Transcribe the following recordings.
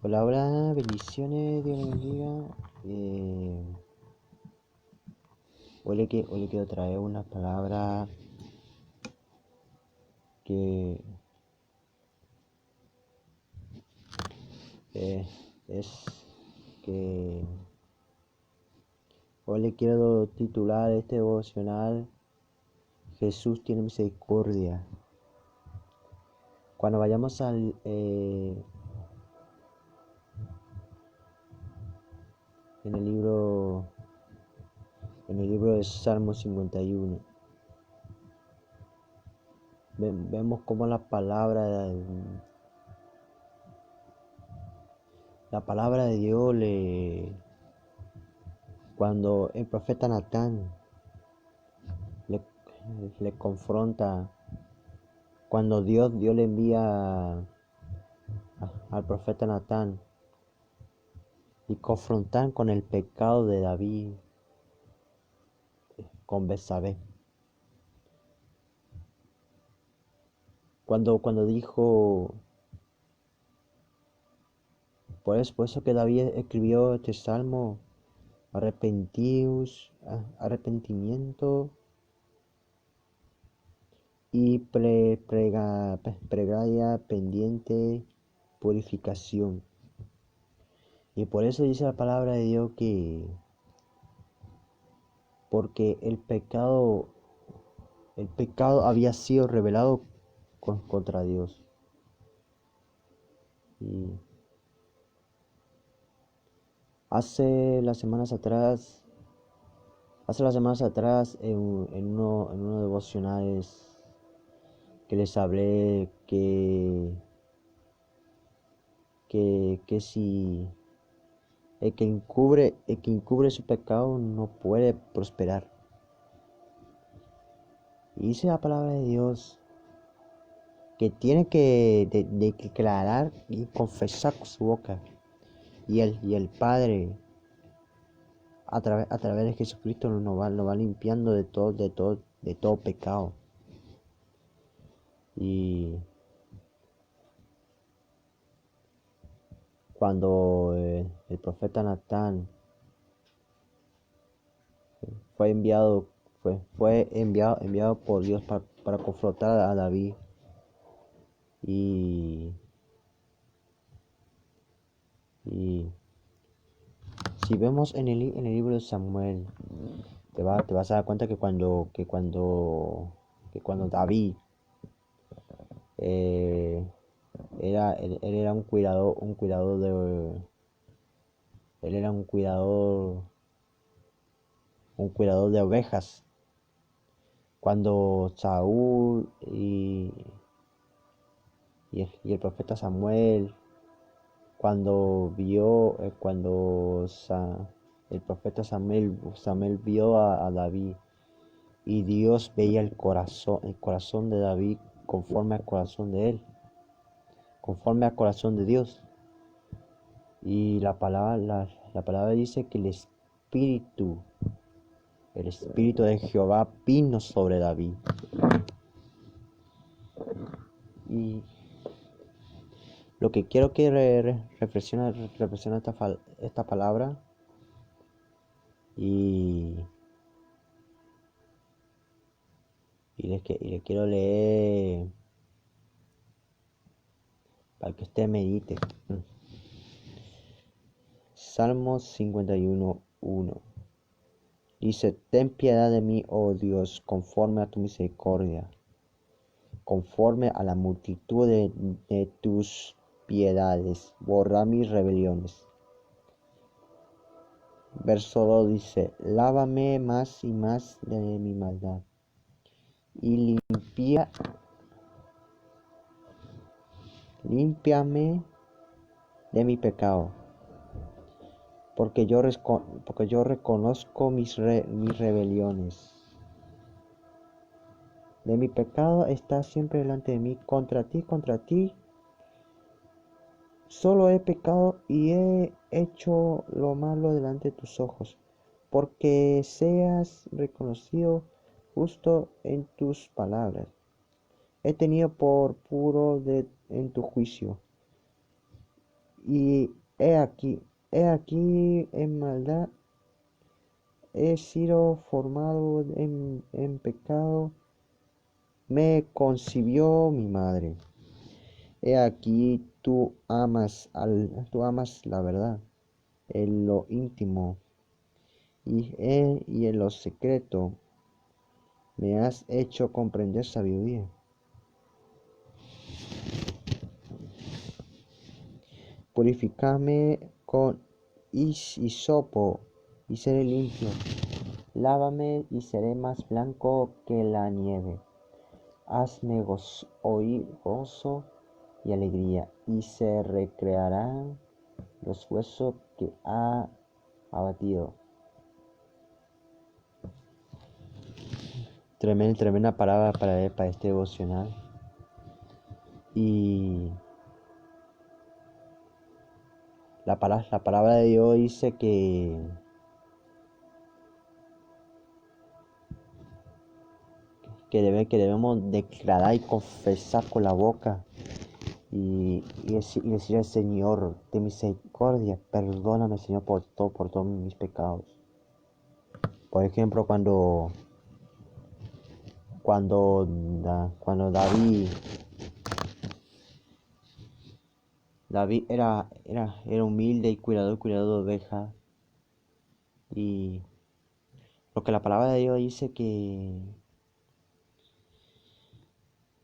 Hola, hola, bendiciones, Dios les bendiga. Hoy le quiero traer una palabra que eh, es que hoy le quiero titular este devocional: Jesús tiene misericordia. Cuando vayamos en el libro de Salmo 51, vemos cómo la palabra de Dios cuando el profeta Natán le, le confronta, cuando Dios le envía al profeta Natán y confrontar con el pecado de David con Betsabé. Cuando dijo, por eso que David escribió este salmo: arrepentimiento y pregaria pendiente, purificación. Y por eso dice la palabra de Dios que porque el pecado había sido revelado contra Dios. Y hace las semanas atrás, en uno de devocionales que les hablé que si el que encubre su pecado no puede prosperar. Y dice la palabra de Dios que tiene que declarar y confesar con su boca. Y el Padre, a través de Jesucristo, lo va limpiando de todo pecado. Y cuando el profeta Natán fue enviado, enviado por Dios para confrontar a David, y, y si vemos en el libro de Samuel, te vas a dar cuenta que cuando David eh, él era él era un cuidador de ovejas. Cuando Saúl y el profeta Samuel, el profeta Samuel vio a David, y Dios veía el corazón de David conforme al corazón de él, conforme al corazón de Dios. Y la palabra dice que el espíritu de Jehová vino sobre David. Y lo que quiero que reflexione esta palabra, y le quiero leer para que usted medite. Salmo 51:1. Dice: ten piedad de mí, oh Dios, conforme a tu misericordia, conforme a la multitud de tus piedades, borra mis rebeliones. Verso 2 dice: lávame más y más de mi maldad, y límpiame de mi pecado, porque yo reconozco mis rebeliones. De mi pecado está siempre delante de mí. Contra ti, solo he pecado y he hecho lo malo delante de tus ojos, porque seas reconocido justo en tus palabras. He tenido por puro en tu juicio, Y he aquí en maldad he sido formado en pecado, me concibió mi madre. He aquí tú amas la verdad en lo íntimo y en lo secreto me has hecho comprender sabiduría. Purifícame con hisopo y seré limpio. Lávame y seré más blanco que la nieve. Hazme oír gozo y alegría, y se recrearán los huesos que ha abatido. Tremenda palabra para este devocional. Y la palabra de Dios dice que debemos declarar y confesar con la boca y decir al Señor, de misericordia, perdóname, Señor, por todos mis pecados. Por ejemplo, cuando David era humilde y cuidador de ovejas, y lo que la palabra de Dios dice que,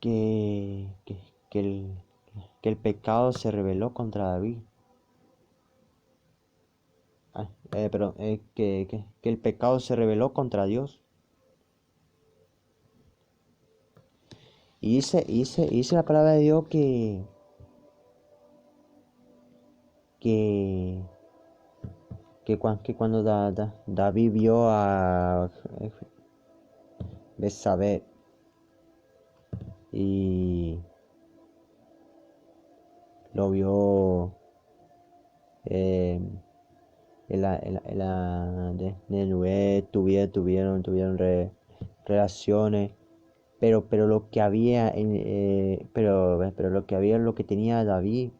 que, que el, que el pecado se rebeló contra David. Que el pecado se rebeló contra Dios. Y dice la palabra de Dios que, que cuando David vio a Betsabé y lo vio eh, de nuevo, tuvieron relaciones, pero lo que había pero lo que tenía David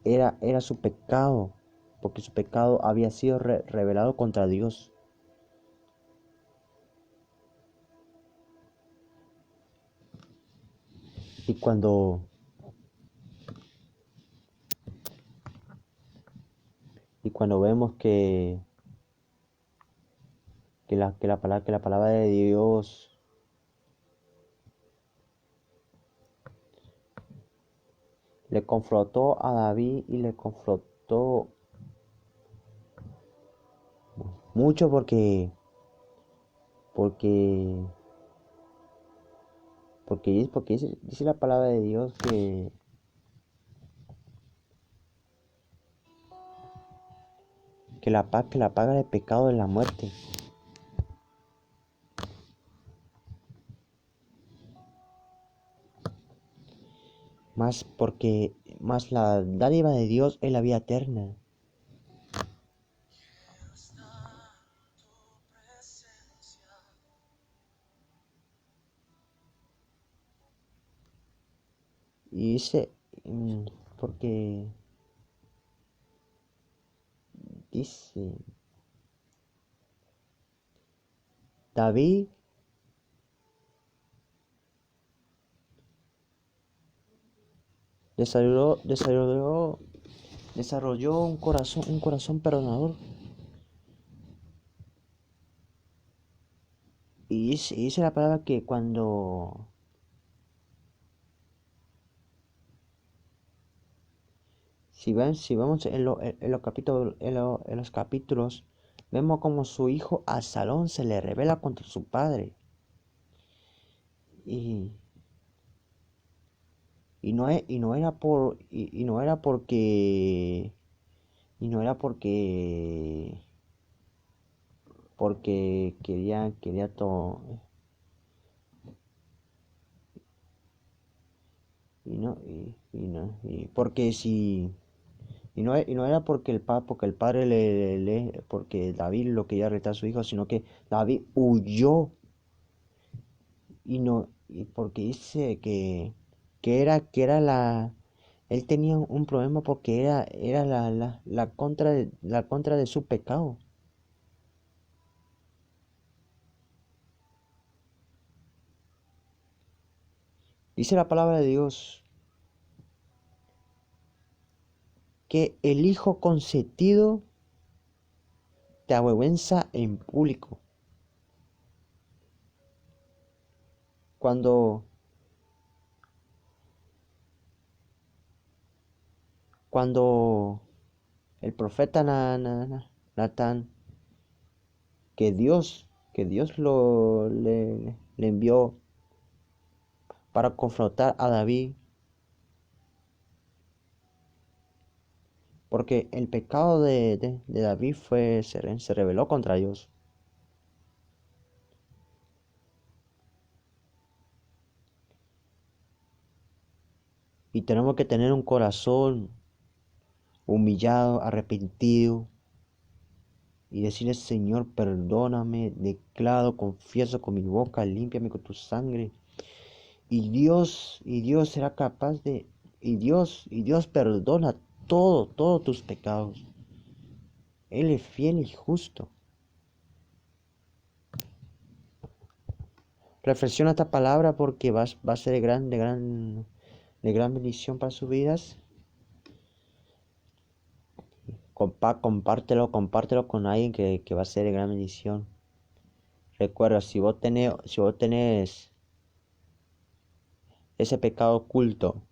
era su pecado, porque su pecado había sido revelado contra Dios. Y cuando vemos que la palabra de Dios le confrontó a David y le confrontó mucho porque, porque dice la palabra de Dios que la paga del pecado es la muerte. Más la dádiva de Dios es la vida eterna. Y dice, porque dice, David desarrolló un corazón perdonador. Y dice la palabra que si vemos en los capítulos, vemos como su hijo Absalón se le rebela contra su padre. Y, no era y no era porque quería todo. Porque si y no era porque el padre porque David lo quería retar a su hijo, sino que David huyó y no y porque dice que era Él tenía un problema porque era la contra de su pecado. Dice la palabra de Dios que el hijo consentido te avergüenza en público. Cuando, cuando el profeta Natán, que Dios le envió para confrontar a David, porque el pecado de David se rebeló contra Dios. Y tenemos que tener un corazón humillado, arrepentido, y decirle: Señor, perdóname, declaro, confieso con mi boca, límpiame con tu sangre. Y Dios será capaz de, y Dios perdona todos tus pecados. Él es fiel y justo. Reflexiona esta palabra porque va a ser de gran bendición para sus vidas. Compártelo con alguien que va a ser de gran bendición. Recuerda, si vos tenés ese pecado oculto,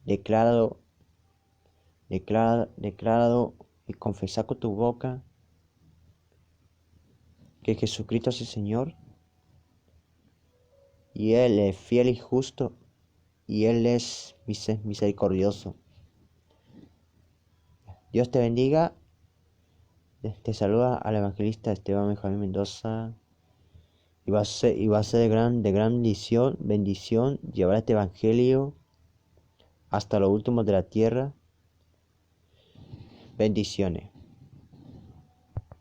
decláralo, decláralo y confesá con tu boca que Jesucristo es el Señor, y Él es fiel y justo, y Él es misericordioso. Dios te bendiga. Te saluda al evangelista Esteban Benjamín Mendoza. Y va a ser de gran bendición llevar este evangelio hasta los últimos de la tierra. Bendiciones.